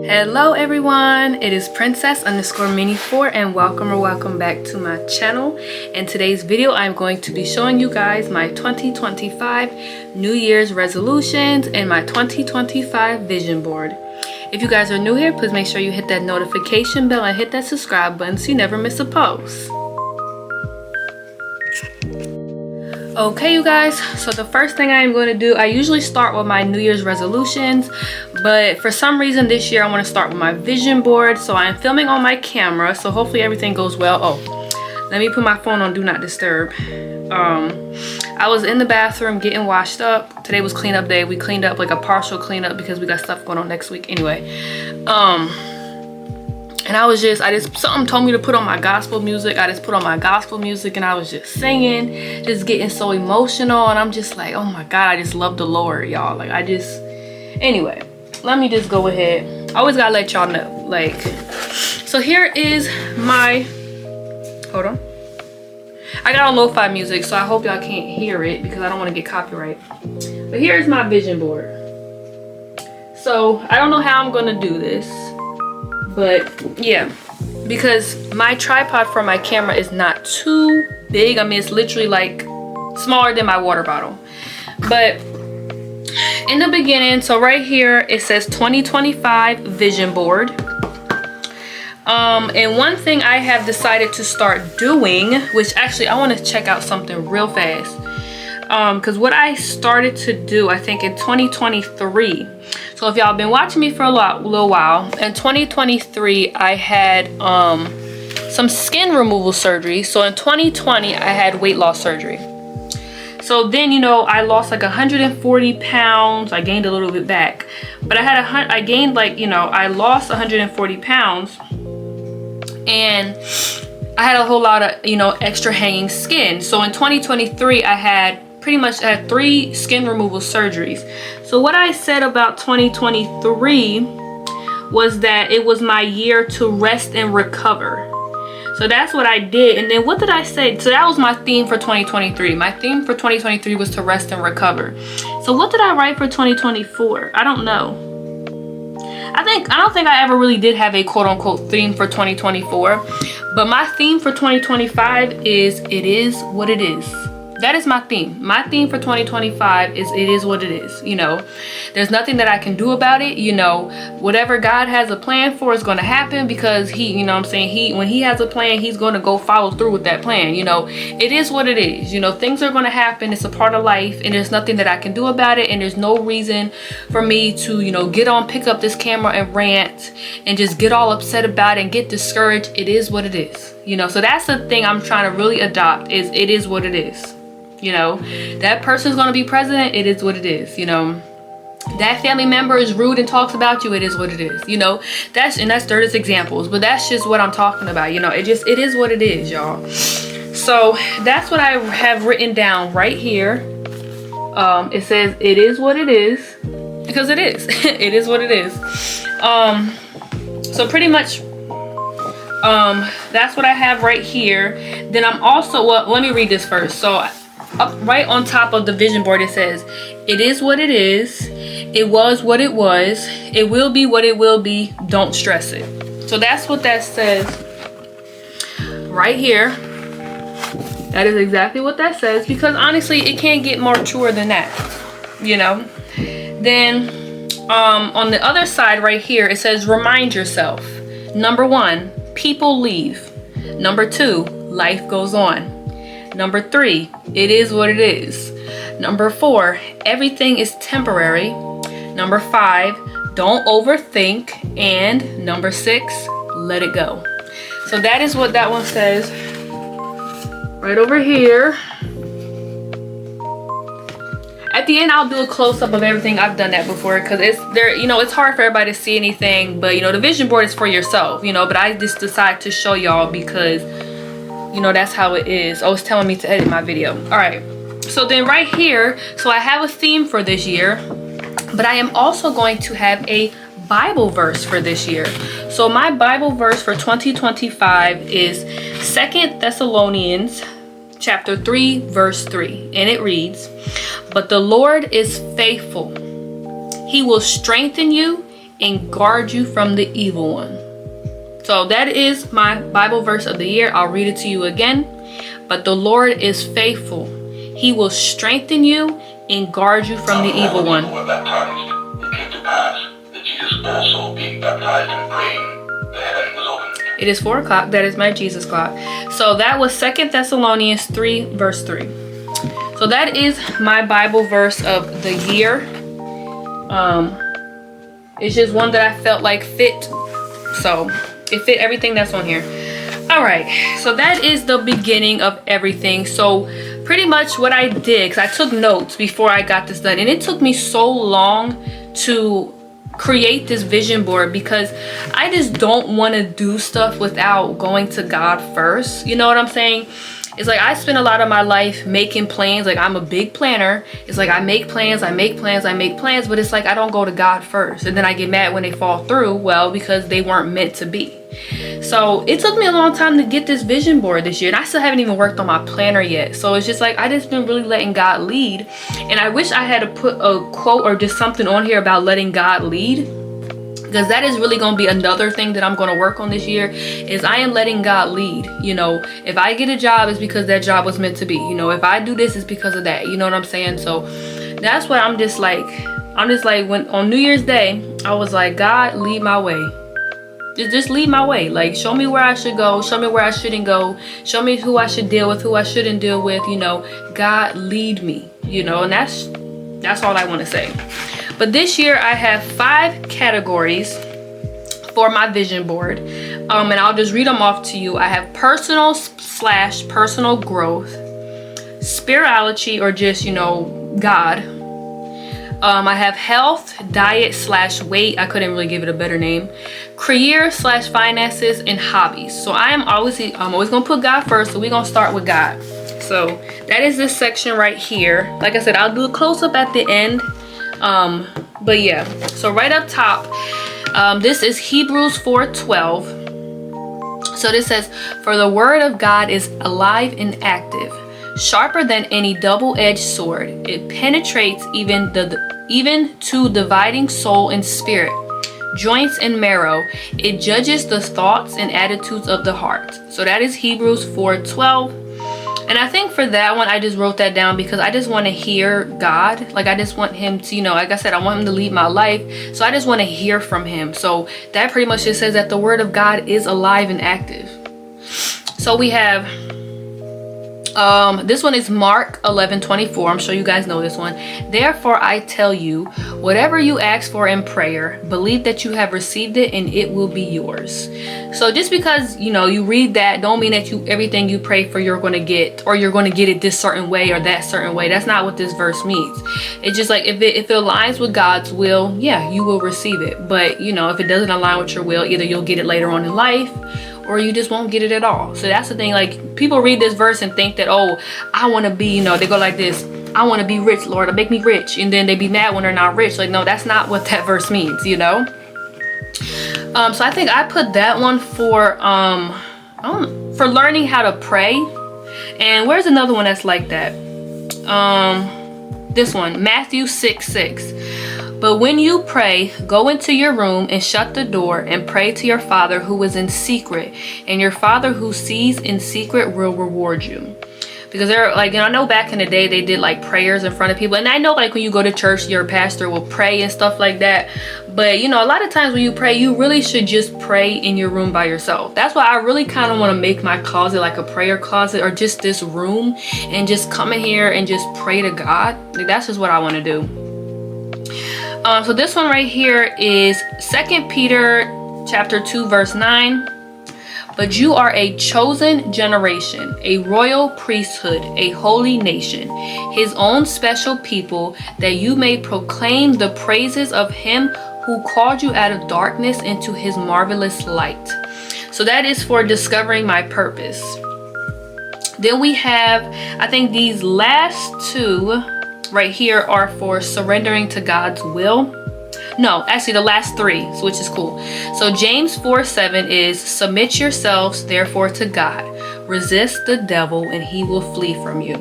Hello everyone, it is princess_mini4 and welcome back to my channel. In today's video I'm going to be showing you guys my 2025 New Year's resolutions and my 2025 vision board. If you guys are new here, please make sure you hit that notification bell and hit that subscribe button so you never miss a post. Okay you guys, so the first thing I'm going to do, I usually start with my New Year's resolutions, but for some reason this year I want to start with my vision board. So I'm filming on my camera, so hopefully everything goes well. Oh, let me put my phone on do not disturb. I was in the bathroom getting washed up. Today was cleanup day. We cleaned up, like a partial cleanup because we got stuff going on next week anyway. And I just something told me to put on my gospel music. I just put on my gospel music and I was just singing, just getting so emotional. And I'm just like, oh my God, I just love the Lord, y'all. Like anyway, let me just go ahead. I always gotta let y'all know. Like, so here is my, hold on. I got on lo-fi music, so I hope y'all can't hear it because I don't want to get copyright. But here's my vision board. So I don't know how I'm gonna do this. But yeah, because my tripod for my camera is not too big. I mean, it's literally like smaller than my water bottle. But in the beginning, so right here, it says 2025 vision board. And one thing I have decided to start doing, which actually I want to check out something real fast. Because what I started to do, I think in 2023, so if y'all been watching me for a little while, in 2023 I had some skin removal surgery. So in 2020 I had weight loss surgery. So then, you know, I lost like 140 pounds. I gained a little bit back, but I gained, like, you know, I lost 140 pounds and I had a whole lot of, you know, extra hanging skin. So in 2023 I had pretty much 3 skin removal surgeries. So what I said about 2023 was that it was my year to rest and recover. So that's what I did. And then what did I say? So that was my theme for 2023. My theme for 2023 was to rest and recover. So what did I write for 2024? I don't know. I don't think I ever really did have a quote unquote theme for 2024. But my theme for 2025 is it is what it is. That is my theme. My theme for 2025 is it is what it is. You know, there's nothing that I can do about it. You know, whatever God has a plan for is going to happen because he, you know what I'm saying? When he has a plan, he's going to go follow through with that plan. You know, it is what it is. You know, things are going to happen. It's a part of life and there's nothing that I can do about it. And there's no reason for me to, you know, pick up this camera and rant and just get all upset about it and get discouraged. It is what it is. You know, so that's the thing I'm trying to really adopt is it is what it is. You know, that person's going to be president. It is what it is. You know, that family member is rude and talks about you. It is what it is. You know, that's dirty examples, but that's just what I'm talking about. You know, it is what it is, y'all. So that's what I have written down right here. It says it is what it is because it is. It is what it is. So pretty much that's what I have right here. Then I'm also, well, let me read this first. So up right on top of the vision board it says it is what it is, it was what it was, it will be what it will be, don't stress it. So that's what that says right here. That is exactly what that says because honestly it can't get more truer than that, you know. Then on the other side right here it says remind yourself. Number 1, people leave. Number 2, life goes on. Number 3, it is what it is. Number 4, everything is temporary. Number 5, don't overthink. And number 6, let it go. So that is what that one says right over here. At the end, I'll do a close-up of everything. I've done that before because it's hard for everybody to see anything. But, you know, the vision board is for yourself, you know, but I just decided to show y'all because, you know, that's how it is. Oh, it's telling me to edit my video. All right. So then right here, so I have a theme for this year, but I am also going to have a Bible verse for this year. So my Bible verse for 2025 is 2 Thessalonians chapter 3 verse 3, and it reads, "But the Lord is faithful. He will strengthen you and guard you from the evil one. So that is my Bible verse of the year. I'll read it to you again. But the Lord is faithful. He will strengthen you and guard you from the evil one. Were baptized. It came to pass that Jesus also, being baptized and praying, the heaven was opened. It is 4 o'clock. That is my Jesus clock. So that was 2 Thessalonians 3 verse 3. So that is my Bible verse of the year. It's just one that I felt like fit. So it fit everything that's on here. All right, so that is the beginning of everything. So pretty much what I did, because I took notes before I got this done, and it took me so long to create this vision board because I just don't want to do stuff without going to God first. You know what I'm saying? It's like I spend a lot of my life making plans. Like I'm a big planner. It's like I make plans, but it's like I don't go to God first. And then I get mad when they fall through. Well, because they weren't meant to be. So it took me a long time to get this vision board this year. And I still haven't even worked on my planner yet. So it's just like I just been really letting God lead. And I wish I had to put a quote or just something on here about letting God lead. Because that is really going to be another thing that I'm going to work on this year is I am letting God lead. You know, if I get a job, it's because that job was meant to be. You know, if I do this, it's because of that. You know what I'm saying? So that's why I'm just like when on New Year's Day, I was like, God, lead my way. Just lead my way. Like, show me where I should go. Show me where I shouldn't go. Show me who I should deal with, who I shouldn't deal with. You know, God, lead me. You know, and that's all I want to say. But this year I have 5 categories for my vision board. And I'll just read them off to you. I have personal growth, spirituality, or just, you know, God. I have health, diet / weight. I couldn't really give it a better name. Career / finances, and hobbies. So I'm always gonna put God first. So we're gonna start with God. So that is this section right here. Like I said, I'll do a close-up at the end. But yeah, so right up top, this is Hebrews 4:12. So this says, for the word of God is alive and active, sharper than any double-edged sword. It penetrates even to dividing soul and spirit, joints and marrow. It judges the thoughts and attitudes of the heart. So that is Hebrews 4:12. And I think for that one, I just wrote that down because I just want to hear God. Like, I just want him to, you know, like I said, I want him to lead my life. So I just want to hear from him. So that pretty much just says that the word of God is alive and active. So we have, this one is Mark 11:24. I'm sure you guys know this one. Therefore, I tell you, whatever you ask for in prayer, believe that you have received it and it will be yours. So just because, you know, you read that, don't mean that everything you pray for you're going to get, or you're going to get it this certain way or that certain way. That's not what this verse means. It's just like if it aligns with God's will, yeah, you will receive it. But, you know, if it doesn't align with your will, either you'll get it later on in life, or you just won't get it at all. So that's the thing. Like, people read this verse and think that, oh, I want to be, you know, they go like this, I want to be rich, Lord, make me rich. And then they be mad when they're not rich. Like, no, that's not what that verse means, you know? So I think I put that one for learning how to pray. And where's another one that's like that? This one, Matthew 6:6. But when you pray, go into your room and shut the door and pray to your Father who is in secret, and your Father who sees in secret will reward you. Because they're like, you know, I know back in the day they did like prayers in front of people, and I know like when you go to church, your pastor will pray and stuff like that. But you know, a lot of times when you pray, you really should just pray in your room by yourself. That's why I really kind of want to make my closet like a prayer closet, or just this room, and just come in here and just pray to God. Like, that's just what I want to do. So this one right here is 2 Peter chapter 2 verse 9. But you are a chosen generation, a royal priesthood, a holy nation, his own special people, that you may proclaim the praises of him who called you out of darkness into his marvelous light. So that is for discovering my purpose. Then we have, I think these last two right here are for surrendering to God's will. No, actually the last 3, which is cool. So James 4:7 is, submit yourselves therefore to God. Resist the devil and he will flee from you.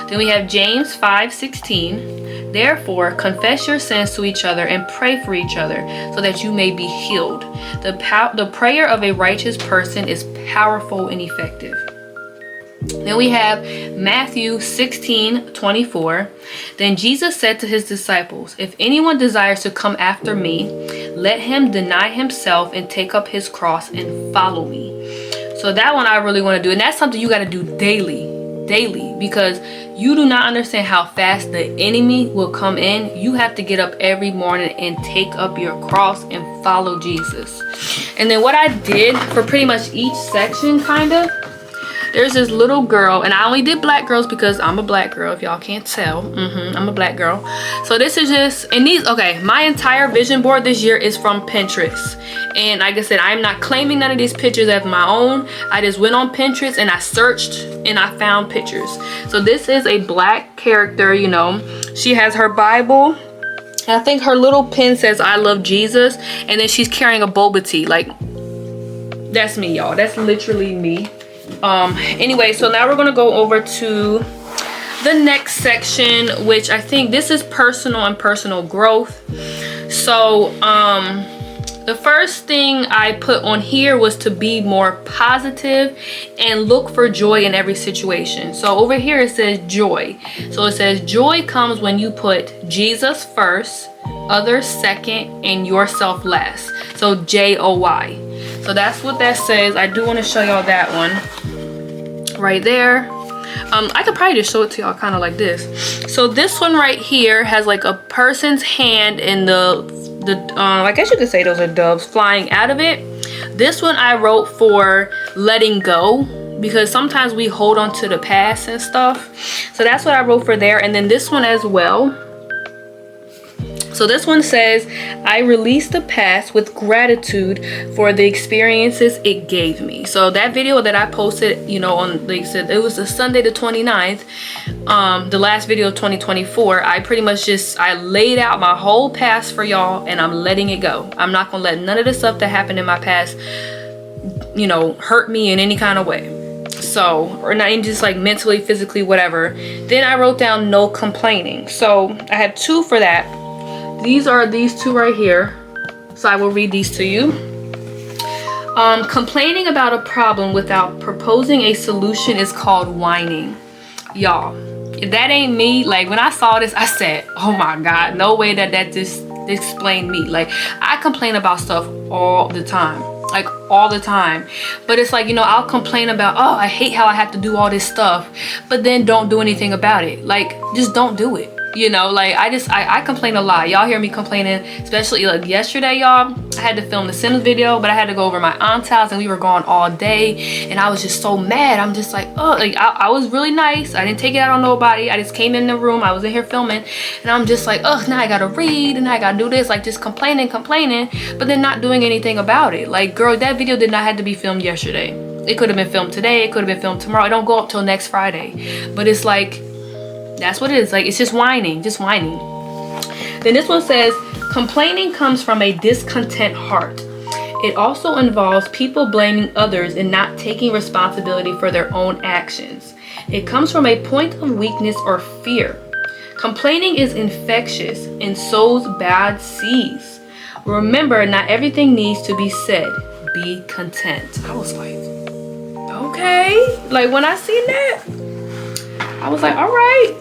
Then we have James 5:16. Therefore, confess your sins to each other and pray for each other so that you may be healed. The prayer of a righteous person is powerful and effective. Then we have Matthew 16:24. Then Jesus said to his disciples, if anyone desires to come after me, let him deny himself and take up his cross and follow me. So that one I really want to do. And that's something you got to do daily, because you do not understand how fast the enemy will come in. You have to get up every morning and take up your cross and follow Jesus. And then what I did for pretty much each section, kind of, there's this little girl, and I only did black girls because I'm a black girl, if y'all can't tell. I'm a black girl. So this is just, and these, okay, my entire vision board this year is from Pinterest. And like I said, I'm not claiming none of these pictures as my own. I just went on Pinterest and I searched and I found pictures. So this is a black character, you know. She has her Bible. And I think her little pin says, I love Jesus. And then she's carrying a boba tea. Like, that's me, y'all. That's literally me. Anyway, so now we're gonna go over to the next section, which I think this is personal and personal growth. So the first thing I put on here was to be more positive and look for joy in every situation. So over here it says joy. So it says joy comes when you put Jesus first, others second, and yourself last. So J-O-Y. So that's what that says. I do want to show y'all that one right there. I could probably just show it to y'all kind of like this. So this one right here has like a person's hand and I guess you could say those are doves flying out of it. This one I wrote for letting go, because sometimes we hold on to the past and stuff. So that's what I wrote for there. And then this one as well. So this one says, I release the past with gratitude for the experiences it gave me. So that video that I posted, you know, on, like I said, it was a Sunday the 29th, the last video of 2024. I pretty much I laid out my whole past for y'all, and I'm letting it go. I'm not gonna let none of the stuff that happened in my past, you know, hurt me in any kind of way. So, or not even just like mentally, physically, whatever. Then I wrote down no complaining. So I had two for that. These are these two right here. So I will read these to you. Complaining about a problem without proposing a solution is called whining. Y'all, if that ain't me, like when I saw this, I said, oh my God, no way that just explained me. Like, I complain about stuff all the time. Like all the time. But it's like, you know, I'll complain about, oh, I hate how I have to do all this stuff, but then don't do anything about it. Like, just don't do it. You know, like I complain a lot. Y'all hear me complaining, especially like yesterday, y'all. I had to film the Sims video, but I had to go over my aunt's house and we were gone all day, and I was just so mad. I'm just like, oh, like I was really nice. I didn't take it out on nobody. I just came in the room. I was in here filming, and I'm just like, oh, now I gotta read and I gotta do this, like just complaining, but then not doing anything about it. Like, girl, that video did not have to be filmed yesterday. It could have been filmed today. It could have been filmed tomorrow. It don't go up till next Friday. But it's like, that's what it is. Like, it's just whining, Then this one says, complaining comes from a discontent heart. It also involves people blaming others and not taking responsibility for their own actions. It comes from a point of weakness or fear. Complaining is infectious and sows bad seeds. Remember, not everything needs to be said. Be content. I was like, okay. Like, when I seen that, I was like, all right.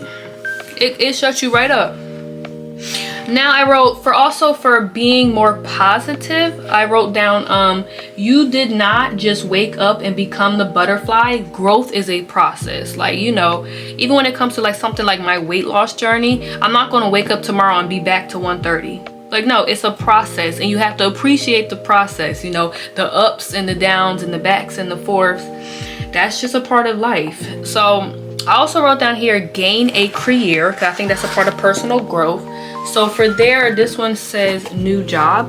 It shuts you right up. Now I wrote for being more positive, I wrote down, you did not just wake up and become the butterfly. Growth is a process. Like, you know, even when it comes to like something like my weight loss journey, I'm not going to wake up tomorrow and be back to 130. Like, no, it's a process, and you have to appreciate the process, you know, the ups and the downs and the backs and the forths. That's just a part of life. So I also wrote down here, gain a career, because I think that's a part of personal growth. So for there, this one says new job.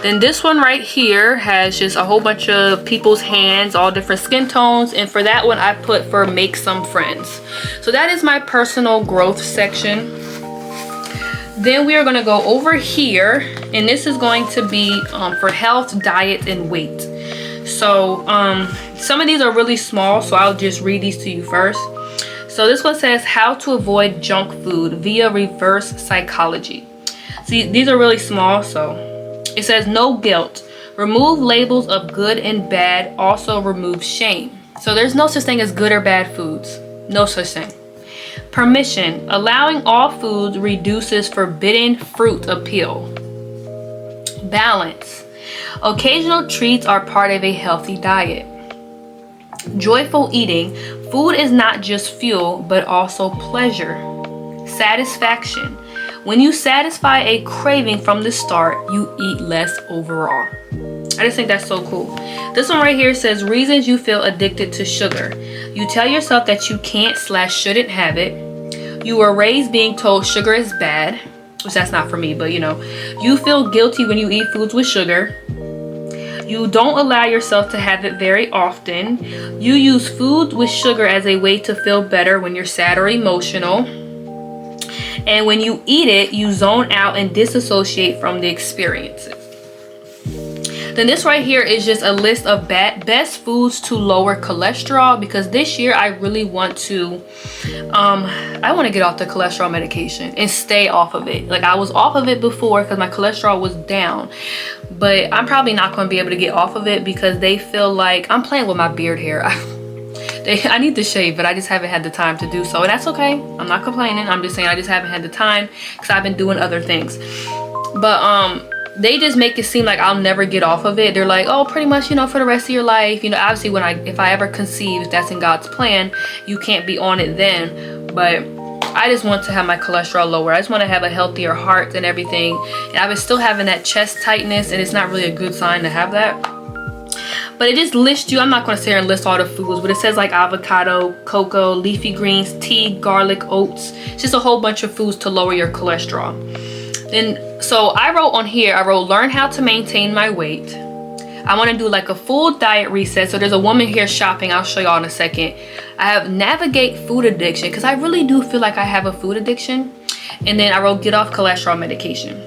Then this one right here has just a whole bunch of people's hands, all different skin tones. And for that one, I put for make some friends. So that is my personal growth section. Then we are going to go over here, and this is going to be for health, diet, and weight. So some of these are really small, so I'll just read these to you first. So this one says how to avoid junk food via reverse psychology. See, these are really small, so it says no guilt. Remove labels of good and bad. Also remove shame. So there's no such thing as good or bad foods. No such thing. Permission. Allowing all foods reduces forbidden fruit appeal. Balance. Occasional treats are part of a healthy diet. Joyful eating. Food is not just fuel, but also pleasure. Satisfaction. When you satisfy a craving from the start, you eat less overall. I just think that's so cool. This one right here says reasons you feel addicted to sugar. You tell yourself that you can't/shouldn't have it. You were raised being told sugar is bad, which that's not for me, but you know. You feel guilty when you eat foods with sugar. You don't allow yourself to have it very often. You use foods with sugar as a way to feel better when you're sad or emotional. And when you eat it, you zone out and disassociate from the experiences. Then this right here is just a list of best foods to lower cholesterol, because this year I really want to I want to get off the cholesterol medication and stay off of it. Like, I was off of it before because my cholesterol was down, but I'm probably not going to be able to get off of it because they feel like I'm playing with my beard hair. I need to shave, but I just haven't had the time to do so, and that's okay. I'm not complaining. I'm just saying I just haven't had the time because I've been doing other things. But they just make it seem like I'll never get off of it. They're like, oh, pretty much, you know, for the rest of your life. You know, obviously if I ever conceive, if that's in God's plan, you can't be on it then. But I just want to have my cholesterol lower. I just want to have a healthier heart and everything. And I was still having that chest tightness, and it's not really a good sign to have that. But it just lists you, I'm not going to sit here and list all the foods, but it says like avocado, cocoa, leafy greens, tea, garlic, oats. It's just a whole bunch of foods to lower your cholesterol. Then, so I wrote on here, I wrote learn how to maintain my weight. I want to do like a full diet reset. So there's a woman here shopping. I'll show y'all in a second. I have navigate food addiction, because I really do feel like I have a food addiction. And then I wrote get off cholesterol medication.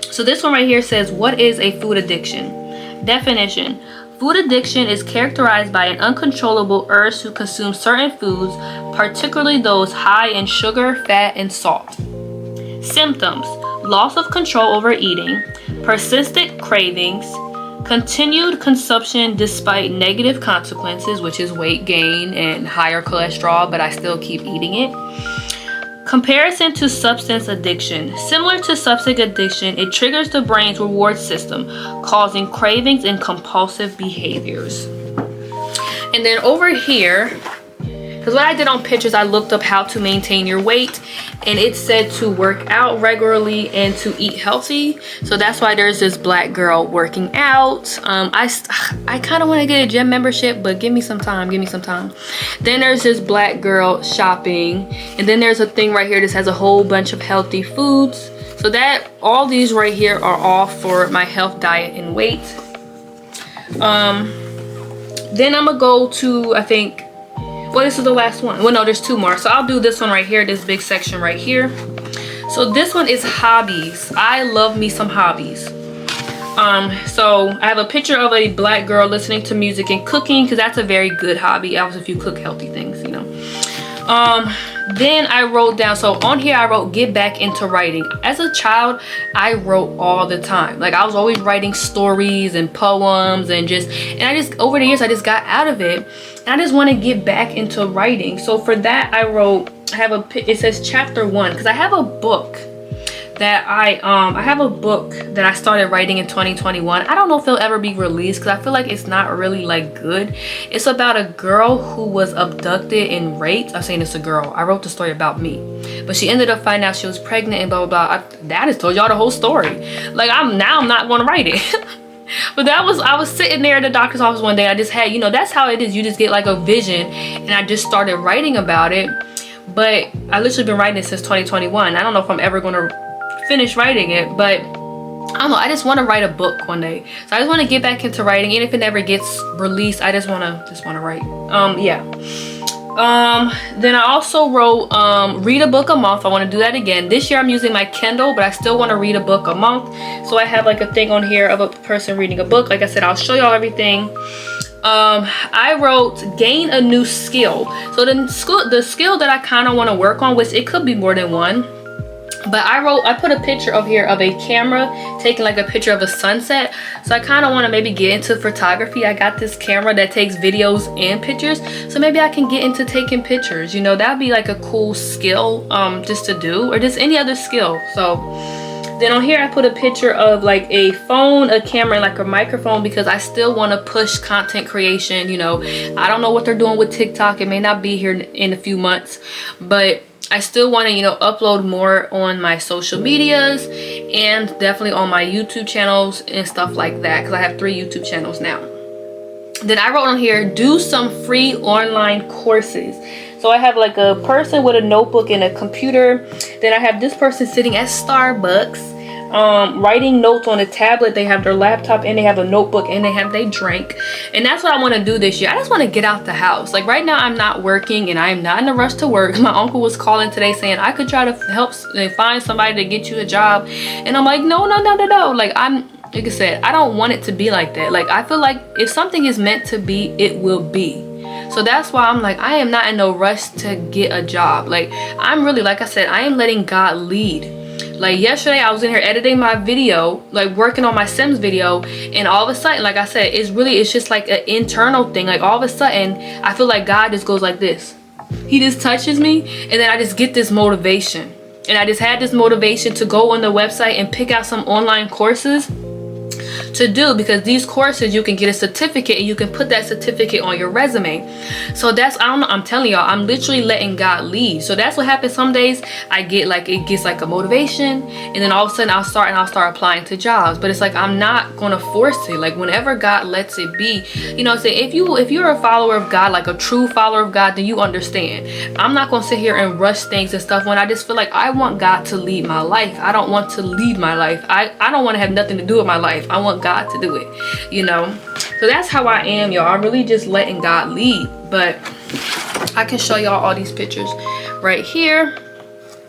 So this one right here says, what is a food addiction? Definition. Food addiction is characterized by an uncontrollable urge to consume certain foods, particularly those high in sugar, fat, and salt. Symptoms: loss of control over eating, persistent cravings, continued consumption despite negative consequences, which is weight gain and higher cholesterol, but I still keep eating it. Comparison to substance addiction. Similar to substance addiction, it triggers the brain's reward system, causing cravings and compulsive behaviors. And then over here, because what I did on Pinterest, I looked up how to maintain your weight, and it said to work out regularly and to eat healthy. So that's why there's this black girl working out. I kind of want to get a gym membership, but give me some time. Then there's this black girl shopping, and then there's a thing right here that has a whole bunch of healthy foods. So that all these right here are all for my health, diet, and weight. Then I'm gonna go to, I think, well, this is the last one. Well, no, there's two more. So I'll do this one right here, this big section right here. So this one is hobbies. I love me some hobbies. So I have a picture of a black girl listening to music and cooking, because that's a very good hobby. Obviously, if you cook healthy things, you know. Then I wrote down, so on here I wrote get back into writing. As a child, I wrote all the time. Like, I was always writing stories and poems, and I just over the years I just got out of it, and I just want to get back into writing. So for that I wrote, it says chapter 1, because I have a book that I started writing in 2021. I don't know if it'll ever be released because I feel like it's not really like good. It's about a girl who was abducted and raped. I'm saying it's a girl. I wrote the story about me, but she ended up finding out she was pregnant and blah blah blah. I just told y'all the whole story. Like, I'm not going to write it. But I was sitting there at the doctor's office one day. I just had, you know, that's how it is. You just get like a vision, and I just started writing about it. But I literally been writing it since 2021. I don't know if I'm ever going to finish writing it, but I don't know. I just want to write a book one day. So I just want to get back into writing, and if it never gets released, I just want to write. Yeah. Then I also wrote read a book a month. I want to do that again. This year I'm using my Kindle, but I still want to read a book a month. So I have like a thing on here of a person reading a book. Like I said, I'll show y'all everything. I wrote gain a new skill. So the skill that I kind of want to work on, which it could be more than one, but I put a picture of here of a camera taking like a picture of a sunset. So I kind of want to maybe get into photography. I got this camera that takes videos and pictures, so maybe I can get into taking pictures. You know, that'd be like a cool skill just to do, or just any other skill. So then on here I put a picture of like a phone, a camera, and like a microphone, because I still want to push content creation. You know, I don't know what they're doing with TikTok. It may not be here in a few months, but I still want to, you know, upload more on my social medias and definitely on my YouTube channels and stuff like that, because I have 3 YouTube channels now. Then I wrote on here, do some free online courses. So I have like a person with a notebook and a computer. Then I have this person sitting at Starbucks, writing notes on a tablet. They have their laptop and they have a notebook and they have their drink. And that's what I want to do this year. I just want to get out the house. Like right now I'm not working and I am not in a rush to work. My uncle was calling today saying I could try to help find somebody to get you a job, and I'm like, no. Like I said, I don't want it to be like that. Like I feel like if something is meant to be, it will be. So that's why I'm like, I am not in no rush to get a job. Like I'm really, like I said, I am letting God lead. Like yesterday I was in here editing my video, like working on my Sims video, and all of a sudden, like I said, it's just like an internal thing. Like all of a sudden I feel like God just goes like this. He just touches me, and then I just get this motivation. And I just had this motivation to go on the website and pick out some online courses to do, because these courses you can get a certificate and you can put that certificate on your resume. So that's, I don't know, I'm telling y'all, I'm literally letting God lead. So that's what happens. Some days I get like, it gets like a motivation, and then all of a sudden I'll start applying to jobs. But it's like, I'm not gonna force it. Like whenever God lets it be, you know, say if you're a follower of God, like a true follower of God, then you understand. I'm not gonna sit here and rush things and stuff when I just feel like I want God to lead my life. I don't want to lead my life. I don't want to have nothing to do with my life. I want God to do it, you know. So that's how I am, y'all. I'm really just letting God lead. But I can show y'all all these pictures right here.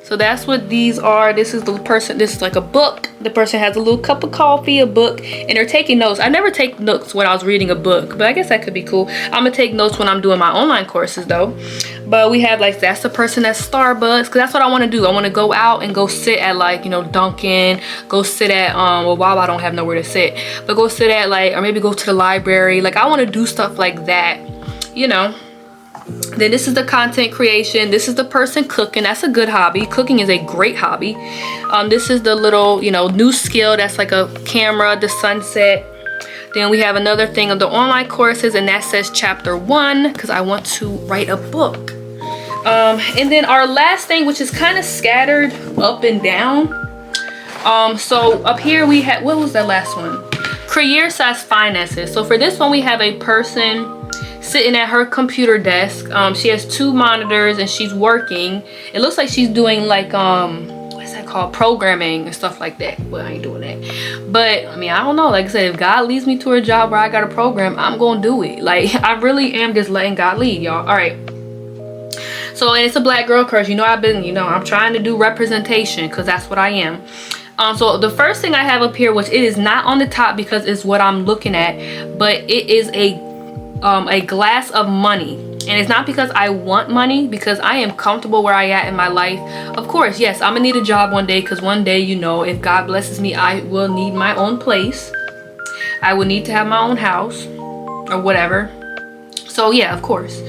So that's what these are. This is the person, this is like a book. The person has a little cup of coffee, a book, and they're taking notes. I never take notes when I was reading a book, but I guess that could be cool. I'm gonna take notes when I'm doing my online courses though. But we have like, that's the person at Starbucks, because that's what I want to do. I want to go out and go sit at like, you know, Dunkin', go sit at well, Wawa I don't have nowhere to sit, but go sit at like, or maybe go to the library. Like I want to do stuff like that, you know. Then this is the content creation. This is the person cooking. That's a good hobby. Cooking is a great hobby. This is the little, you know, new skill. That's like a camera, the sunset. Then we have another thing of the online courses, and that says chapter 1, because I want to write a book. And then our last thing, which is kind of scattered up and down. So up here we had, what was that last one? Career / finances. So for this one, we have a person sitting at her computer desk. She has 2 monitors and she's working. It looks like she's doing like what's that called, programming and stuff like that. Well, I ain't doing that, but I mean, I don't know. Like I said, if God leads me to a job where I got a program, I'm gonna do it. Like I really am just letting God lead, y'all. All right. So, and it's a black girl curse. You know, I'm trying to do representation, because that's what I am. So the first thing I have up here, which it is not on the top because it's what I'm looking at, but it is a glass of money. And it's not because I want money, because I am comfortable where I am in my life. Of course, yes, I'm gonna need a job one day, because one day, you know, if God blesses me, I will need my own place. I will need to have my own house or whatever. So yeah, of course,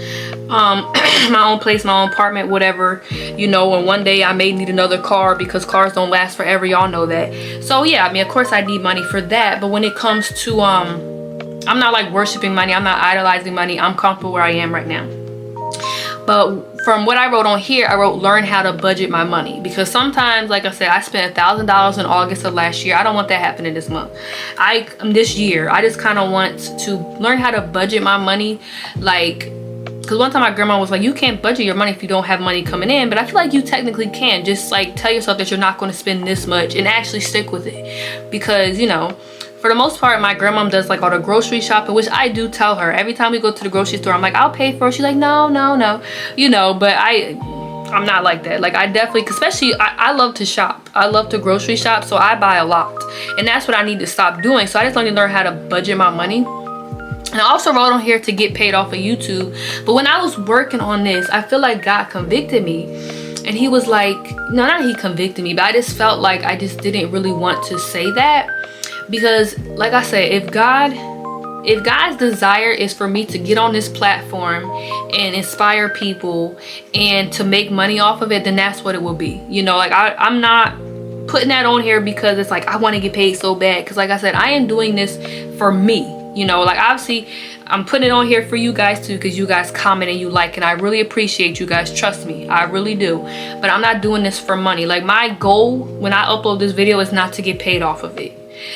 my own place, my own apartment, whatever, you know. And one day I may need another car, because cars don't last forever, y'all know that. So yeah, I mean, of course I need money for that. But when it comes to I'm not like worshiping money, I'm not idolizing money. I'm comfortable where I am right now. But from what I wrote on here, I wrote learn how to budget my money, because sometimes, like I said, I spent $1,000 in August of last year. I don't want that happening this month. This year, I just kind of want to learn how to budget my money. Like, because one time my grandma was like, you can't budget your money if you don't have money coming in. But I feel like you technically can. Just like tell yourself that you're not going to spend this much and actually stick with it. Because, you know, for the most part, my grandmom does like all the grocery shopping, which I do tell her every time we go to the grocery store. I'm like, I'll pay for it. She's like, no, you know. But I'm not like that. Like, I definitely, especially I love to shop. I love to grocery shop, so I buy a lot, and that's what I need to stop doing. So I just need to learn how to budget my money. And I also wrote on here to get paid off of YouTube. But when I was working on this, I feel like God convicted me. And he was like, no, not he convicted me, but I just felt like I just didn't really want to say that. Because like I said, if God's desire is for me to get on this platform and inspire people and to make money off of it, then that's what it will be. You know, like I'm not putting that on here because it's like I want to get paid so bad. Because like I said, I am doing this for me. You know, like obviously I'm putting it on here for you guys too, because you guys comment and you like, and I really appreciate you guys. Trust me, I really do. But I'm not doing this for money. Like, my goal when I upload this video is not to get paid off of it.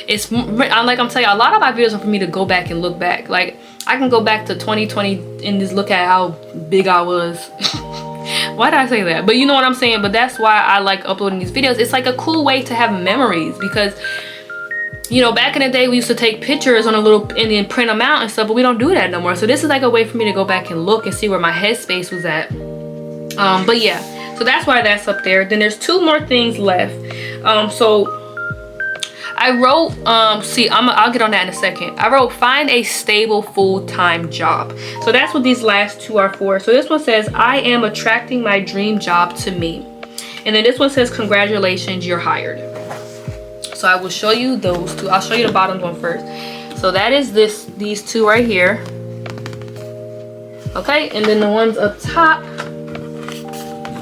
It's like I'm telling you, a lot of my videos are for me to go back and look back. Like, I can go back to 2020 and just look at how big I was. Why did I say that? But you know what I'm saying. But that's why I like uploading these videos. It's like a cool way to have memories, because you know, back in the day, we used to take pictures on a little and then print them out and stuff, but we don't do that no more. So this is like a way for me to go back and look and see where my headspace was at. But yeah, so that's why that's up there. Then there's 2 more things left. So I wrote, I'll get on that in a second. I wrote, find a stable full-time job. So that's what these last 2 are for. So this one says, I am attracting my dream job to me. And then this one says, congratulations, you're hired. So I will show you those 2. I'll show you the bottom one first. So that is these 2 right here. Okay, and then the ones up top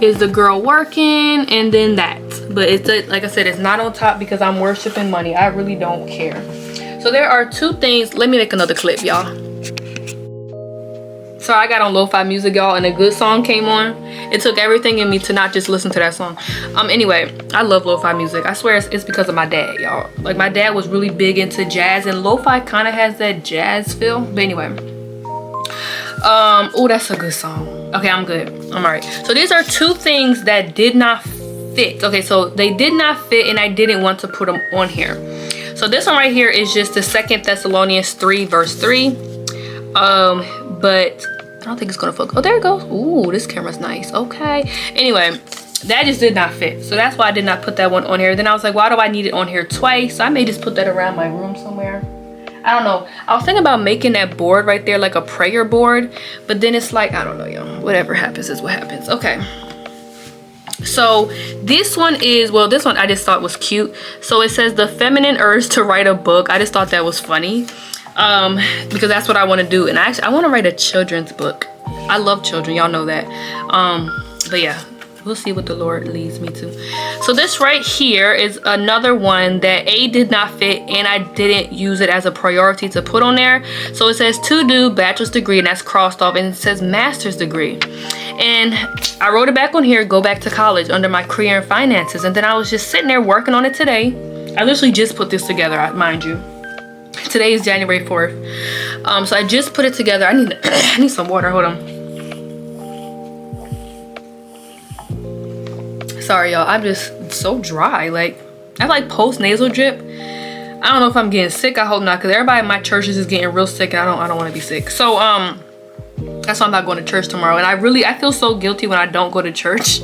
is the girl working, and then that. But it's like I said, it's not on top because I'm worshiping money. I really don't care. So there are 2 things. Let me make another clip, y'all. So I got on lo-fi music, y'all, and a good song came on. It took everything in me to not just listen to that song. Anyway, I love lo-fi music. I swear it's because of my dad, y'all. Like, my dad was really big into jazz, and lo-fi kind of has that jazz feel. But anyway, oh, that's a good song. Okay, I'm good. I'm all right. So these are 2 things that did not fit. Okay, so they did not fit, and I didn't want to put them on here. So this one right here is just the 2 Thessalonians 3 verse 3. But I don't think it's gonna focus. Oh, there it goes. Ooh, this camera's nice. Okay, anyway, that just did not fit, so that's why I did not put that one on here. Then I was like, why do I need it on here twice? So I may just put that around my room somewhere. I don't know. I was thinking about making that board right there like a prayer board, but then it's like, I don't know, y'all. Whatever happens is what happens. Okay, so this one is, well, this one I just thought was cute. So it says, the feminine urge to write a book. I just thought that was funny. Because that's what I want to do, and I want to write a children's book. I love children, y'all know that. But yeah, we'll see what the Lord leads me to. So this right here is another one that did not fit, and I didn't use it as a priority to put on there. So it says to do bachelor's degree, and that's crossed off, and it says master's degree. And I wrote it back on here, go back to college under my career and finances. And then I was just sitting there working on it today. I literally just put this together, mind you. Today is January 4th. So I just put it together. I need some water. Hold on. Sorry, y'all. I'm just so dry. Like, I have like post nasal drip. I don't know if I'm getting sick. I hope not, because everybody in my church is just getting real sick, and I don't want to be sick. So that's why I'm not going to church tomorrow. And I feel so guilty when I don't go to church.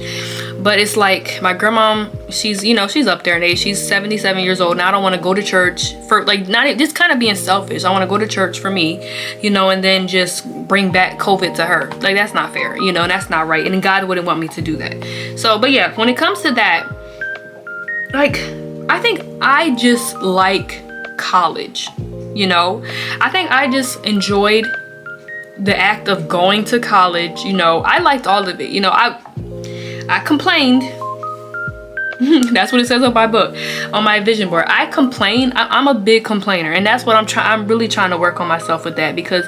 But it's like, my grandma, she's up there in age. She's 77 years old. Now I don't want to go to church for, like, not just kind of being selfish. I want to go to church for me, and then just bring back COVID to her. Like, that's not fair, and that's not right. And God wouldn't want me to do that. So, but yeah, when it comes to that, like, I think I just like college, I think I just enjoyed the act of going to college. I liked all of it. I complained. That's what it says on my book, on my vision board. I complain. I'm a big complainer, and that's what I'm really trying to work on myself with that, because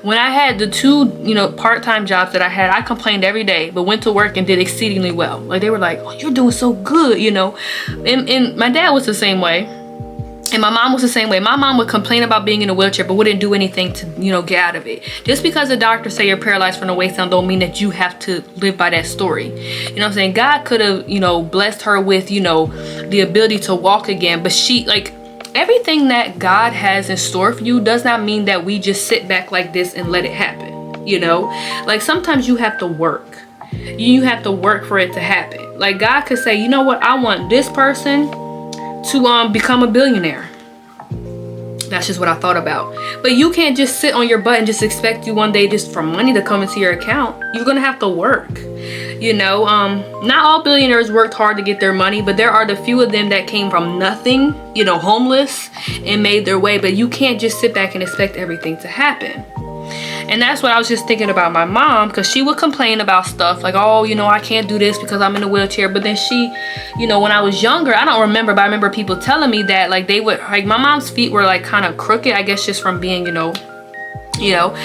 when I had the 2 part-time jobs that I had, I complained every day, but went to work and did exceedingly well. Like, they were like, oh, you're doing so good, and my dad was the same way. And my mom was the same way. My mom would complain about being in a wheelchair, but wouldn't do anything to, get out of it. Just because the doctor say you're paralyzed from the waist down don't mean that you have to live by that story. You know what I'm saying? God could have, blessed her with, the ability to walk again. But she, like, everything that God has in store for you does not mean that we just sit back like this and let it happen. You know, like sometimes you have to work. You have to work for it to happen. Like God could say, you know what, I want this person to become a billionaire. That's just what I thought about. But you can't just sit on your butt and just expect you one day just for money to come into your account. You're gonna have to work. You know, not all billionaires worked hard to get their money, but there are the few of them that came from nothing, you know, homeless, and made their way. But you can't just sit back and expect everything to happen. And that's what I was just thinking about my mom, because she would complain about stuff like, oh, you know, I can't do this because I'm in a wheelchair. But then she, you know, when I was younger, I don't remember, but I remember people telling me that like they would, like my mom's feet were like kind of crooked, I guess just from being, you know,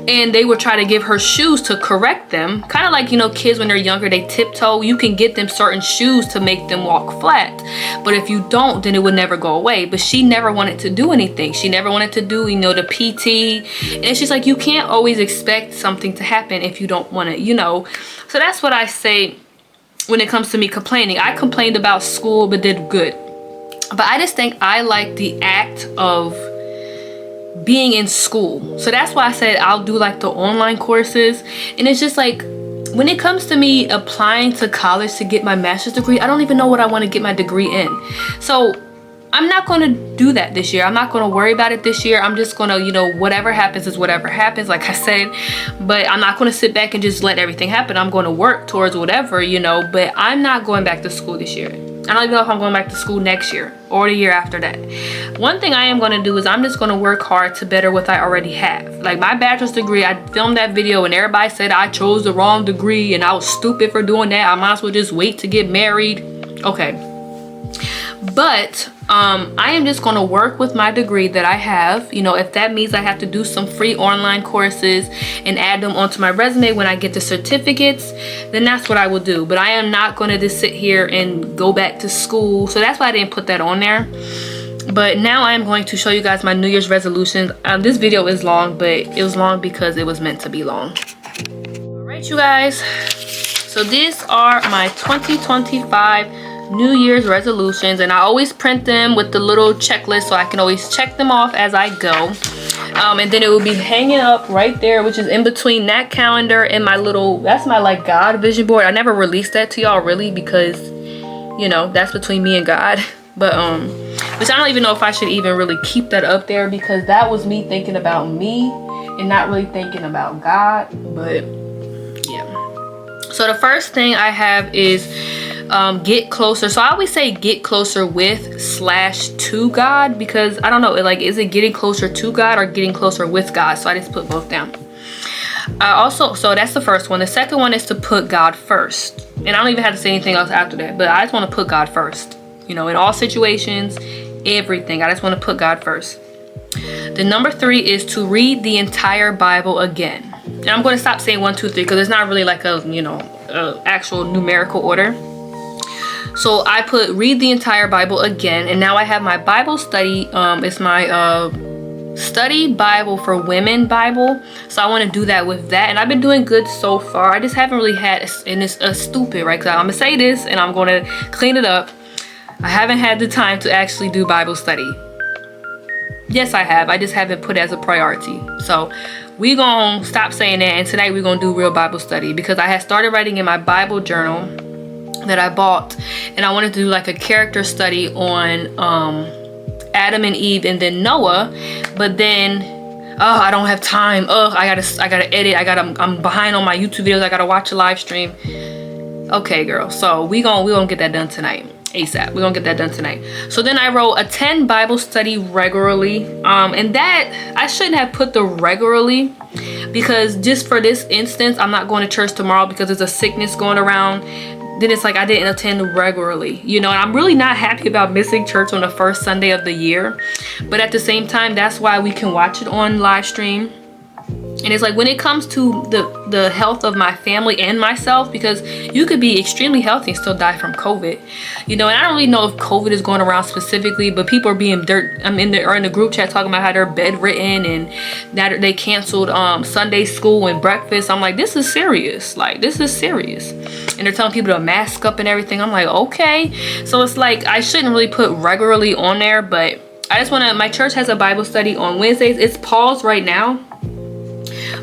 and they would try to give her shoes to correct them. Kind of like, you know, kids when they're younger, they tiptoe. You can get them certain shoes to make them walk flat. But if you don't, then it would never go away. But she never wanted to do anything. She never wanted to do, you know, the PT. And it's just like, you can't always expect something to happen if you don't want it, you know. So that's what I say when it comes to me complaining. I complained about school, but did good. But I just think I like the act of being in school. So that's why I said I'll do like the online courses. And it's just like, when it comes to me applying to college to get my master's degree, I don't even know what I want to get my degree in. So I'm not going to do that this year. I'm not going to worry about it this year. I'm just going to, you know, whatever happens is whatever happens, like I said. But I'm not going to sit back and just let everything happen. I'm going to work towards whatever, you know, but I'm not going back to school this year. I don't even know if I'm going back to school next year or the year after that. One thing I am going to do is I'm just going to work hard to better what I already have. Like my bachelor's degree, I filmed that video and everybody said I chose the wrong degree and I was stupid for doing that. I might as well just wait to get married. Okay. But I am just going to work with my degree that I have. You know, if that means I have to do some free online courses and add them onto my resume when I get the certificates, then that's what I will do. But I am not going to just sit here and go back to school. So that's why I didn't put that on there. But now I am going to show you guys my New Year's resolutions. This video is long, but it was long because it was meant to be long. All right, you guys. So these are my 2025 New Year's resolutions, and I always print them with the little checklist so I can always check them off as I go. And then it will be hanging up right there, which is in between that calendar and my little, that's my like God vision board. I never released that to y'all really because, you know, that's between me and God. But which I don't even know if I should even really keep that up there, because that was me thinking about me and not really thinking about God. But yeah. So the first thing I have is get closer. So I always say get closer with / to God, because I don't know, like, is it getting closer to God or getting closer with God? So I just put both down. So that's the first one. The second one is to put God first. And I don't even have to say anything else after that, but I just want to put God first. You know, in all situations, everything, I just want to put God first. The number 3 is to read the entire Bible again. And I'm going to stop saying 1, 2, 3 because it's not really like a, you know, actual numerical order. So I put read the entire Bible again, and now I have my Bible study. It's my study Bible for women Bible. So I want to do that with that, and I've been doing good so far. I just haven't really had, and it's stupid, right? Because I'm gonna say this, and I'm gonna clean it up. I haven't had the time to actually do Bible study. Yes, I have. I just haven't put it as a priority. So we gonna stop saying that, and tonight we're gonna do real Bible study, because I had started writing in my Bible journal that I bought, and I wanted to do like a character study on Adam and Eve and then Noah. But then I don't have time. I gotta edit. I'm behind on my YouTube videos. I gotta watch a live stream. Okay, girl. So we gonna get that done tonight. ASAP. We're gonna get that done tonight. So then I wrote attend Bible study regularly. And that I shouldn't have put the regularly, because just for this instance, I'm not going to church tomorrow because there's a sickness going around. Then it's like I didn't attend regularly, you know, and I'm really not happy about missing church on the first Sunday of the year. But at the same time, that's why we can watch it on live stream. And it's like, when it comes to the health of my family and myself, because you could be extremely healthy and still die from COVID, you know, and I don't really know if COVID is going around specifically, but people are being in the group chat talking about how they're bedridden and that they canceled Sunday school and breakfast. I'm like, this is serious. Like, this is serious. And they're telling people to mask up and everything. I'm like, okay. So it's like, I shouldn't really put regularly on there, but I just want to, my church has a Bible study on Wednesdays. It's paused right now,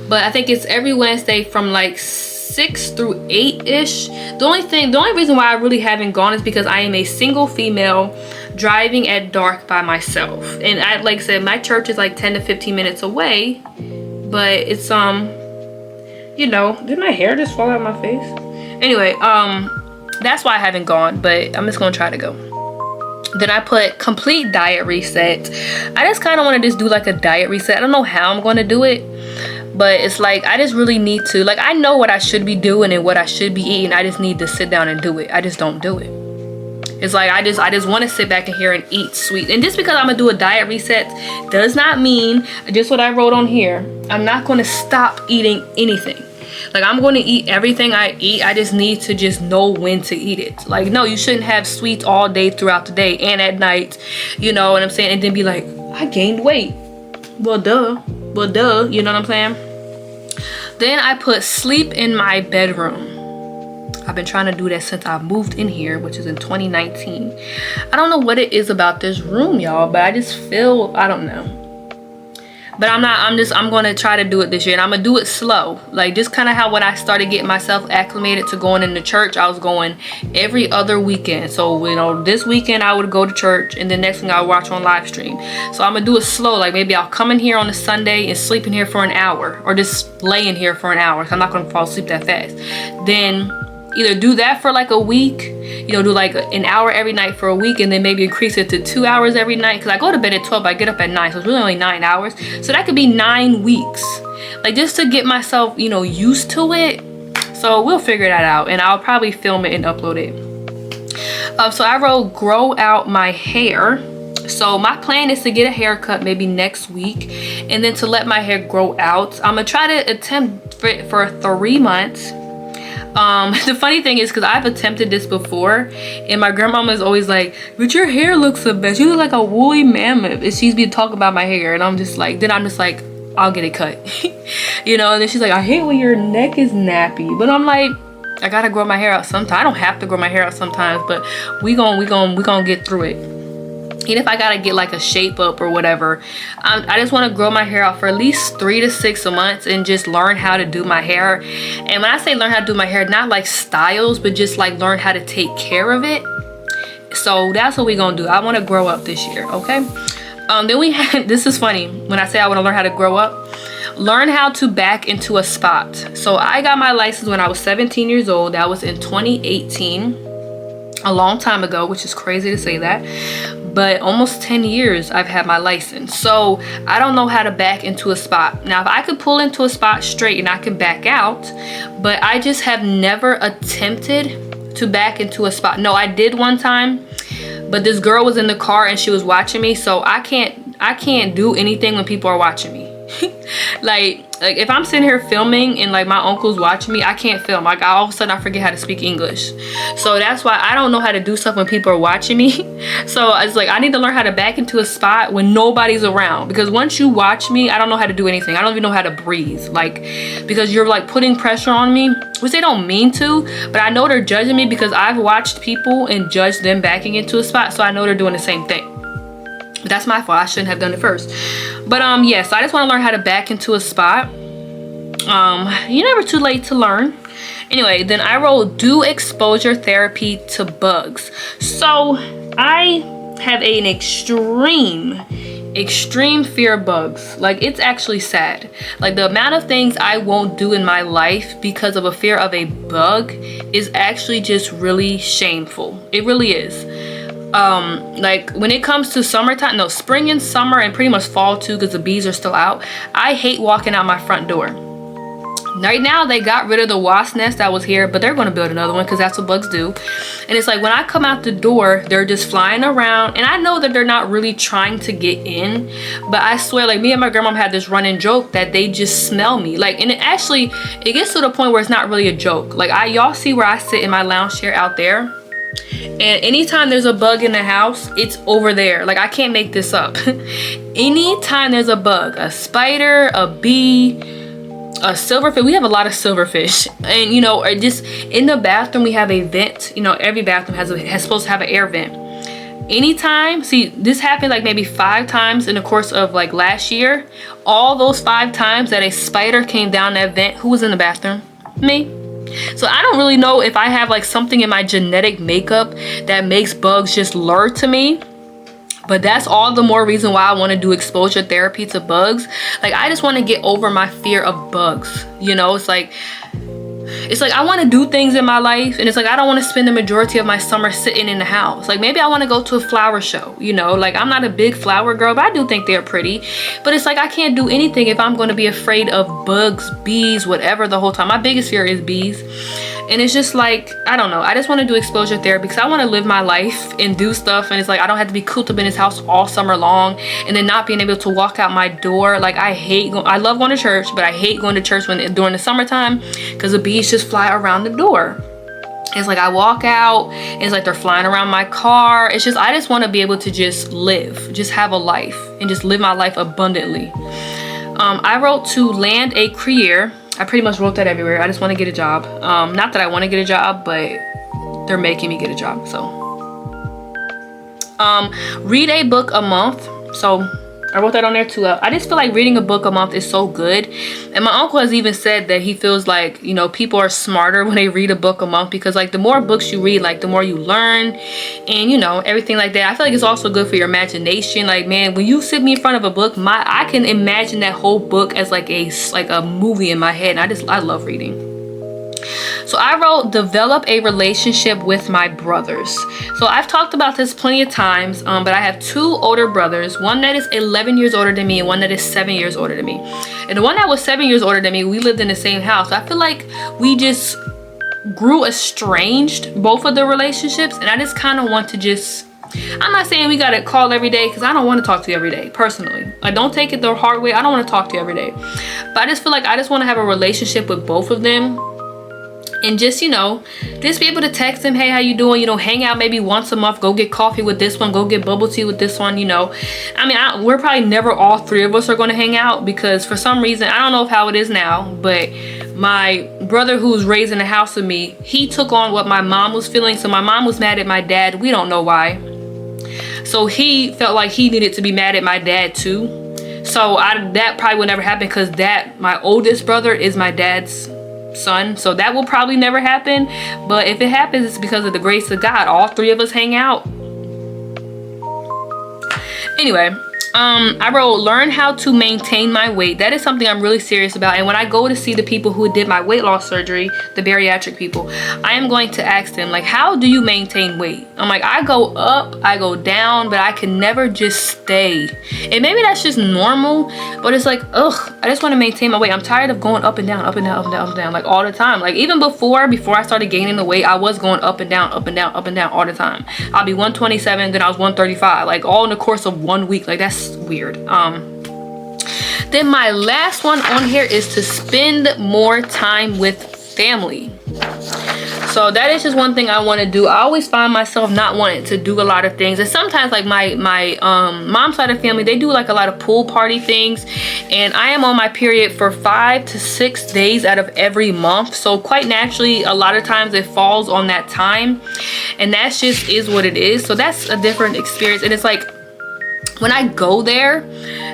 but I think it's every Wednesday from like 6 through 8-ish. The only reason why I really haven't gone is because I am a single female driving at dark by myself. And I, like I said, my church is like 10 to 15 minutes away, but it's, you know, did my hair just fall out of my face? Anyway, that's why I haven't gone, but I'm just gonna try to go. Then I put complete diet reset. I just kind of want to just do like a diet reset. I don't know how I'm going to do it, but it's like I just really need to, like, I know what I should be doing and what I should be eating. I just need to sit down and do it. I just don't do it. It's like I just want to sit back in here and eat sweet. And just because I'm gonna do a diet reset does not mean, just what I wrote on here, I'm not going to stop eating anything. Like, I'm going to eat everything I eat. I just need to just know when to eat it. Like, no, you shouldn't have sweets all day throughout the day and at night, you know what I'm saying? And then be like, I gained weight. Well, duh, you know what I'm saying? Then I put sleep in my bedroom. I've been trying to do that since I moved in here, which is in 2019. I don't know what it is about this room, y'all, but I just feel, I don't know. But I'm going to try to do it this year, and I'm going to do it slow. Like, just kind of how when I started getting myself acclimated to going into church, I was going every other weekend. So, you know, this weekend I would go to church, and the next thing I would watch on live stream. So I'm going to do it slow. Like, maybe I'll come in here on a Sunday and sleep in here for an hour, or just lay in here for an hour, because I'm not going to fall asleep that fast. Then either do that for like a week, you know, do like an hour every night for a week, and then maybe increase it to 2 hours every night, because I go to bed at 12, I get up at 9, so it's really only 9 hours. So that could be 9 weeks, like, just to get myself, you know, used to it. So we'll figure that out, and I'll probably film it and upload it. So I wrote grow out my hair. So my plan is to get a haircut maybe next week, and then to let my hair grow out. I'm gonna try to attempt for 3 months. The funny thing is, because I've attempted this before, and my grandmama is always like, but your hair looks the best, you look like a woolly mammoth, and she's been talking about my hair, and I'm just like, I'll get it cut. You know, and then she's like, I hate when your neck is nappy, but I'm like, I gotta grow my hair out sometimes. I don't have to grow my hair out sometimes, but we gonna get through it. Even if I gotta get like a shape up or whatever, I just want to grow my hair out for at least 3 to 6 months and just learn how to do my hair. And when I say learn how to do my hair, not like styles, but just like learn how to take care of it. So that's what we're gonna do. I want to grow up this year, okay? Then we had, this is funny, when I say I want to learn how to grow up, learn how to back into a spot. So I got my license when I was 17 years old. That was in 2018, a long time ago, which is crazy to say that. But almost 10 years I've had my license. So I don't know how to back into a spot. Now, if I could pull into a spot straight and I can back out, but I just have never attempted to back into a spot. No, I did one time, but this girl was in the car and she was watching me. So I can't do anything when people are watching me. like if I'm sitting here filming and like my uncle's watching me, I can't film. Like, all of a sudden I forget how to speak English. So that's why I don't know how to do stuff when people are watching me. So it's like I need to learn how to back into a spot when nobody's around, because once you watch me, I don't know how to do anything. I don't even know how to breathe, like, because you're like putting pressure on me, which they don't mean to, but I know they're judging me because I've watched people and judged them backing into a spot, so I know they're doing the same thing. But that's my fault. I shouldn't have done it first. But yes, I just want to learn how to back into a spot. You're never too late to learn. Anyway, then I wrote do exposure therapy to bugs. So I have an extreme fear of bugs. Like, it's actually sad. Like, the amount of things I won't do in my life because of a fear of a bug is actually just really shameful. It really is. Like, when it comes to summertime, no, spring and summer and pretty much fall too, because the bees are still out, I hate walking out my front door. Right now they got rid of the wasp nest that was here, but they're going to build another one because that's what bugs do. And it's like when I come out the door, they're just flying around, and I know that they're not really trying to get in, but I swear, like, me and my grandma had this running joke that they just smell me. Like, and it gets to the point where it's not really a joke. Like, y'all see where I sit in my lounge chair out there, and anytime there's a bug in the house, it's over there. Like, I can't make this up. Anytime there's a bug, a spider, a bee, a silverfish, we have a lot of silverfish, and you know, or just in the bathroom we have a vent. You know, every bathroom has supposed to have an air vent. anytime, see, this happened like maybe 5 times in the course of like last year. All those 5 times that a spider came down that vent, who was in the bathroom? Me. So I don't really know if I have like something in my genetic makeup that makes bugs just lure to me. But that's all the more reason why I want to do exposure therapy to bugs. Like, I just want to get over my fear of bugs. You know, it's like I want to do things in my life, and it's like I don't want to spend the majority of my summer sitting in the house. Like, maybe I want to go to a flower show, you know. Like, I'm not a big flower girl, but I do think they're pretty. But it's like I can't do anything if I'm going to be afraid of bugs, bees, whatever the whole time. My biggest fear is bees. And it's just like, I don't know, I just want to do exposure therapy because I want to live my life and do stuff. And it's like I don't have to be cooped up in this house all summer long and then not being able to walk out my door. Like, I love going to church, but I hate going to church during the summertime because the bees just fly around the door. It's like I walk out, and it's like they're flying around my car. It's just, I just want to be able to just live, just have a life and just live my life abundantly. I wrote to land a career. I pretty much wrote that everywhere. I just want to get a job. Not that I want to get a job, but they're making me get a job. So read a book a month. So I wrote that on there too. I just feel like reading a book a month is so good. And my uncle has even said that he feels like, you know, people are smarter when they read a book a month because like the more books you read, like the more you learn and, you know, everything like that. I feel like it's also good for your imagination. Like, man, when you sit me in front of a book, I can imagine that whole book as like a movie in my head. And I love reading. So I wrote, develop a relationship with my brothers. So I've talked about this plenty of times, but I have 2 older brothers, one that is 11 years older than me and one that is 7 years older than me. And the one that was 7 years older than me, we lived in the same house. I feel like we just grew estranged, both of the relationships. And I just kind of want to just, I'm not saying we got to call every day because I don't want to talk to you every day, personally. I don't take it the hard way. I don't want to talk to you every day. But I just feel like I just want to have a relationship with both of them. And just, you know, just be able to text them, hey, how you doing? You know, hang out maybe once a month, go get coffee with this one, go get bubble tea with this one, you know. I mean, we're probably never all 3 of us are going to hang out because for some reason, I don't know how it is now, but my brother who's raised in the house with me, he took on what my mom was feeling. So my mom was mad at my dad. We don't know why. So he felt like he needed to be mad at my dad too. So that probably would never happen because my oldest brother is my dad's son, so that will probably never happen. But if it happens, it's because of the grace of God. All 3 of us hang out. Anyway, I wrote, learn how to maintain my weight. That is something I'm really serious about. And when I go to see the people who did my weight loss surgery, the bariatric people, I am going to ask them, like, how do you maintain weight? I'm like, I go up, I go down, but I can never just stay. And maybe that's just normal, but it's like, ugh, I just want to maintain my weight. I'm tired of going up and down, up and down, up and down, up and down, like all the time. Like even before I started gaining the weight, I was going up and down, up and down, up and down all the time. I'll be 127, then I was 135, like all in the course of 1 week. Like that's weird. Then my last one on here is to spend more time with family. So that is just one thing I want to do. I always find myself not wanting to do a lot of things, and sometimes like my mom's side of family, they do like a lot of pool party things, and I am on my period for 5 to 6 days out of every month, so quite naturally a lot of times it falls on that time, and that just is what it is. So that's a different experience. And it's like when I go there,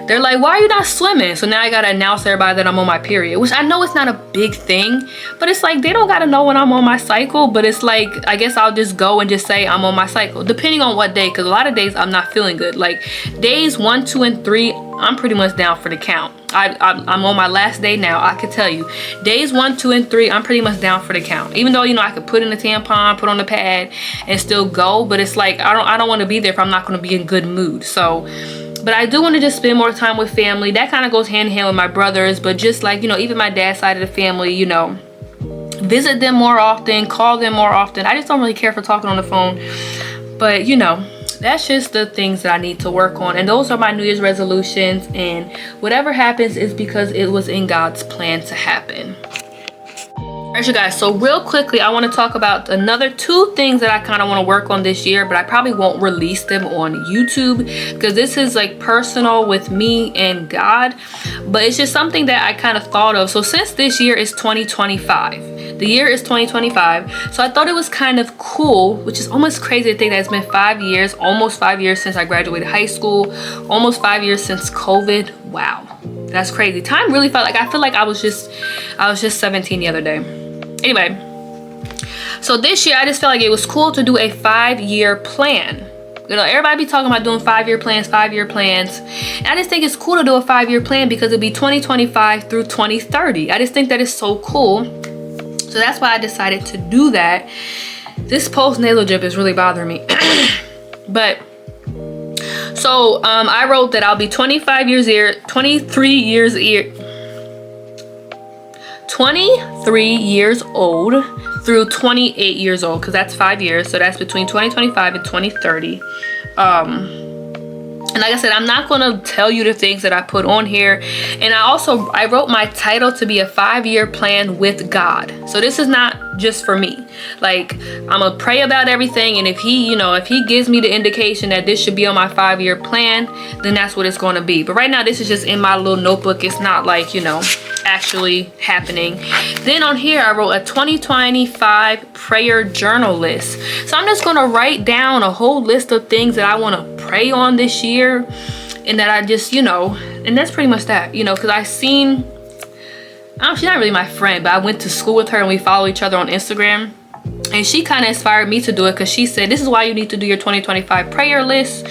they're like, why are you not swimming? So now I gotta announce to everybody that I'm on my period, which I know it's not a big thing, but it's like they don't gotta know when I'm on my cycle. But it's like, I guess I'll just go and just say I'm on my cycle, depending on what day, because a lot of days I'm not feeling good. Like days 1, 2, and 3, I'm pretty much down for the count. I'm on my last day now. I can tell you, days 1, 2, and 3, I'm pretty much down for the count. Even though, you know, I could put in a tampon, put on the pad, and still go, but it's like I don't want to be there if I'm not going to be in good mood. So, but I do want to just spend more time with family. That kind of goes hand in hand with my brothers, but just like, you know, even my dad's side of the family, you know, visit them more often, call them more often. I just don't really care for talking on the phone, but you know, that's just the things that I need to work on. And those are my New Year's resolutions, and whatever happens is because it was in God's plan to happen. Alright, you guys, so real quickly I want to talk about another 2 things that I kind of want to work on this year, but I probably won't release them on YouTube because this is like personal with me and God, but it's just something that I kind of thought of. So since this year is 2025, the year is 2025, so I thought it was kind of cool, which is almost crazy to think that it's been 5 years, almost 5 years since I graduated high school, almost 5 years since COVID. Wow, that's crazy. Time really felt like, I feel like I was just 17 the other day. Anyway, so this year I just felt like it was cool to do a 5-year plan. You know, everybody be talking about doing 5-year plans, 5-year plans. And I just think it's cool to do a 5-year plan because it'll be 2025 through 2030. I just think that is so cool. So that's why I decided to do that. This post-nasal drip is really bothering me. But so I wrote that I'll be 23 years old through 28 years old, because that's 5 years, so that's between 2025 and 2030. And like I said, I'm not gonna tell you the things that I put on here. And I wrote my title to be a 5-year plan with God. So this is not just for me. Like, I'm gonna pray about everything, and if he gives me the indication that this should be on my 5-year plan, then that's what it's gonna be. But right now, this is just in my little notebook. It's not like, actually happening. Then on here, I wrote a 2025 prayer journal list. So I'm just gonna write down a whole list of things that I wanna pray on this year, and that I just, and that's pretty much that, because she's not really my friend, but I went to school with her and we follow each other on Instagram. And she kind of inspired me to do it because she said, this is why you need to do your 2025 prayer list.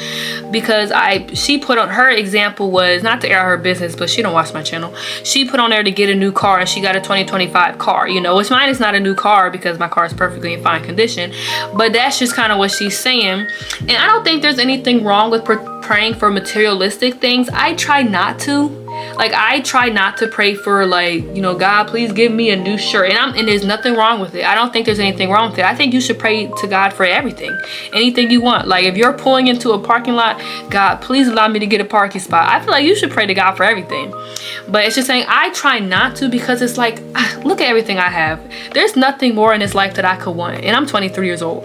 Because she put on, her example was, not to air out her business, but she don't watch my channel. She put on there to get a new car, and she got a 2025 car, which mine is not a new car because my car is perfectly in fine condition. But that's just kind of what she's saying. And I don't think there's anything wrong with praying for materialistic things. I try not to. Like, I try not to pray for, like, God, please give me a new shirt. And there's nothing wrong with it. I don't think there's anything wrong with it. I think you should pray to God for everything. Anything you want. Like, if you're pulling into a parking lot, God, please allow me to get a parking spot. I feel like you should pray to God for everything. But it's just saying, I try not to, because it's like, look at everything I have. There's nothing more in this life that I could want. And I'm 23 years old.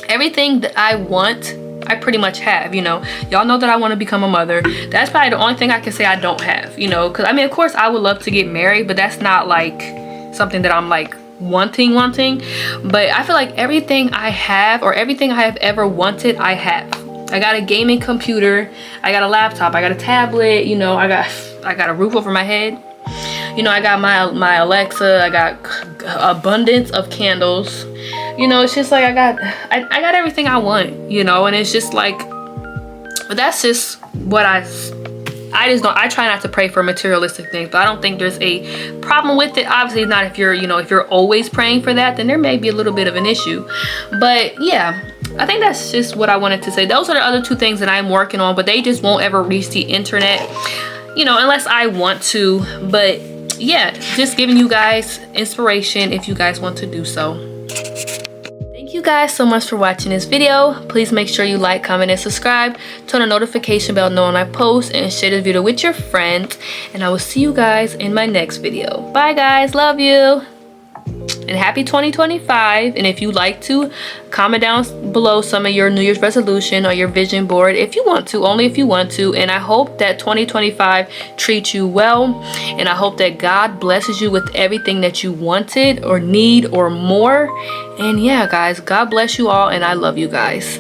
Everything that I want, I pretty much have. Y'all know that I want to become a mother. That's probably the only thing I can say I don't have, because of course I would love to get married, but that's not like something that I'm like wanting. But I feel like everything I have, or everything I have ever wanted, I have. I got a gaming computer, I got a laptop, I got a tablet, I got a roof over my head, I got my Alexa, I got abundance of candles. It's just like I got everything I want, and it's just like, but that's just what I try not to pray for materialistic things, but I don't think there's a problem with it. Obviously not if you're always praying for that, then there may be a little bit of an issue. But yeah, I think that's just what I wanted to say. Those are the other 2 things that I'm working on, but they just won't ever reach the internet, unless I want to. But yeah, just giving you guys inspiration if you guys want to do so. Thank you guys so much for watching this video. Please make sure you like, comment, and subscribe. Turn on the notification bell knowing I post, and share this video with your friends. And I will see you guys in my next video. Bye guys, love you. And happy 2025. And if you'd like to, comment down below some of your New Year's resolution or your vision board if you want to, only if you want to. And I hope that 2025 treats you well, and I hope that God blesses you with everything that you wanted or need or more. And yeah guys, God bless you all, and I love you guys.